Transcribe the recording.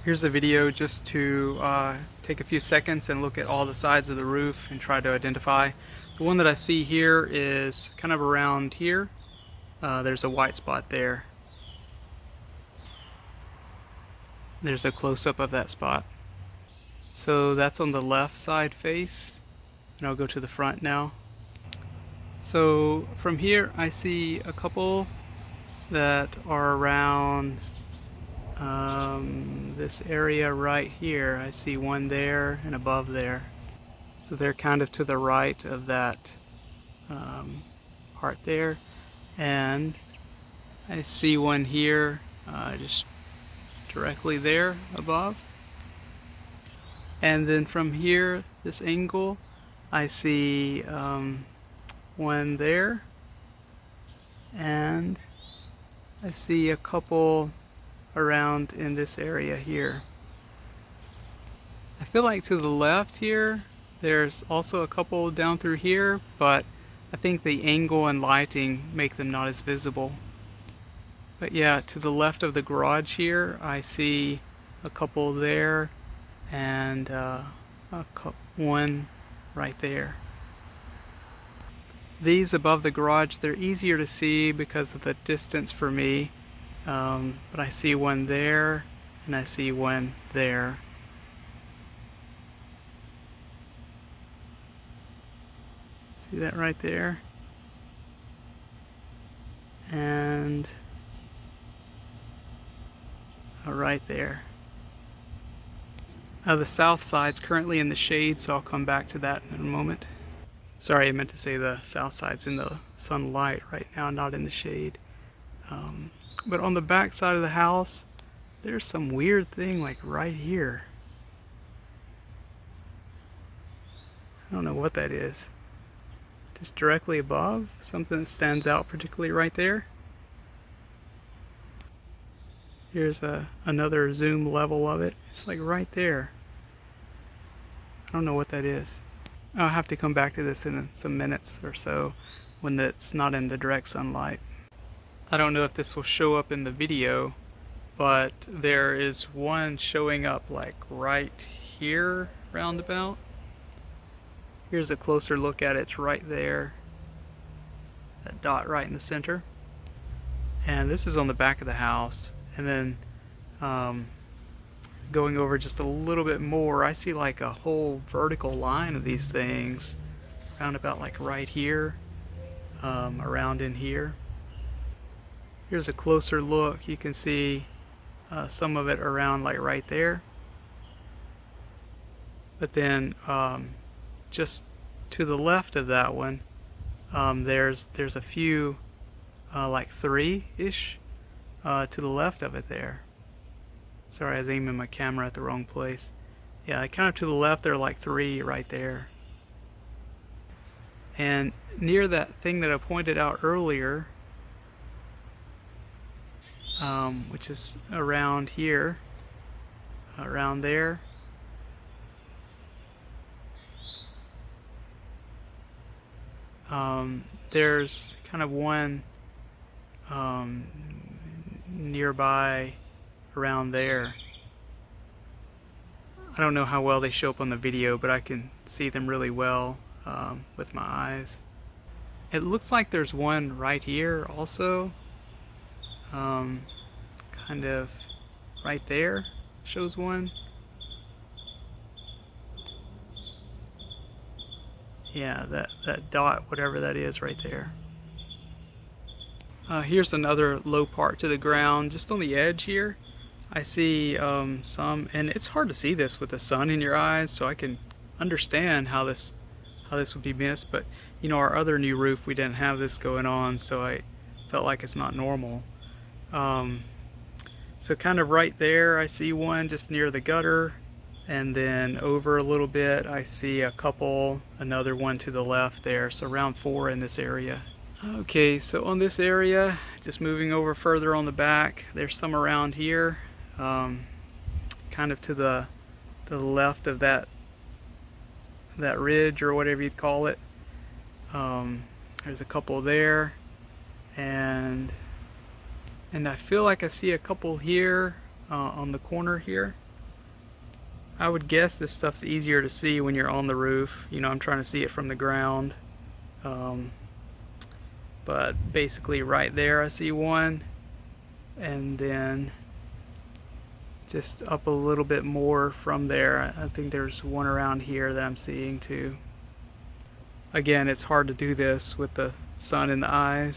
Here's a video just to take a few seconds and look at all the sides of the roof and try to identify. The one that I see here is kind of around here. There's a white spot there. There's a close-up of that spot. So that's on the left side face. And I'll go to the front now. So from here I see a couple that are around this area right here. I see one there and above there. So they're kind of to the right of that part there. And I see one here just directly there above. And then from here, this angle, I see one there. And I see a couple around in this area here. I feel like to the left here, there's also a couple down through here, but I think the angle and lighting make them not as visible. But yeah, to the left of the garage here, I see a couple there and one right there. These above the garage, they're easier to see because of the distance for me. But I see one there and I see one there. See that right there? And right there. The south side's currently in the shade, so I'll come back to that in a moment. Sorry, I meant to say the south side's in the sunlight right now, not in the shade. But on the back side of the house, there's some weird thing like right here. I don't know what that is. Just directly above, something that stands out particularly right there. Here's another zoom level of it. It's like right there. I don't know what that is. I'll have to come back to this in some minutes or so when it's not in the direct sunlight. I don't know if this will show up in the video, but there is one showing up like right here roundabout. Here's a closer look at it. It's right there. That dot right in the center. And this is on the back of the house. And then going over just a little bit more, I see like a whole vertical line of these things around about like right here, around in here. Here's a closer look. You can see some of it around like right there. But then just to the left of that one, there's a few like three-ish to the left of it there. Sorry, I was aiming my camera at the wrong place. Yeah, kind of to the left, there are like three right there. And near that thing that I pointed out earlier, which is around here, around there, there's kind of one nearby around there. I don't know how well they show up on the video, but I can see them really well with my eyes. It looks like there's one right here also, kind of right there shows one. Yeah, that dot, whatever that is right there. Here's another low part to the ground, just on the edge here. I see some, and it's hard to see this with the sun in your eyes, so I can understand how this would be missed. But you know, our other new roof, we didn't have this going on, so I felt like it's not normal. So kind of right there, I see one just near the gutter, and then over a little bit, I see a couple, another one to the left there. So around 4 in this area. Okay, so on this area, just moving over further on the back, there's some around here, kind of to the left of that ridge or whatever you'd call it. There's a couple there, and I feel like I see a couple here on the corner here. I would guess this stuff's easier to see when you're on the roof. You know, I'm trying to see it from the ground. But basically right there I see one, and then just up a little bit more from there I think there's one around here that I'm seeing too. Again, it's hard to do this with the sun in the eyes.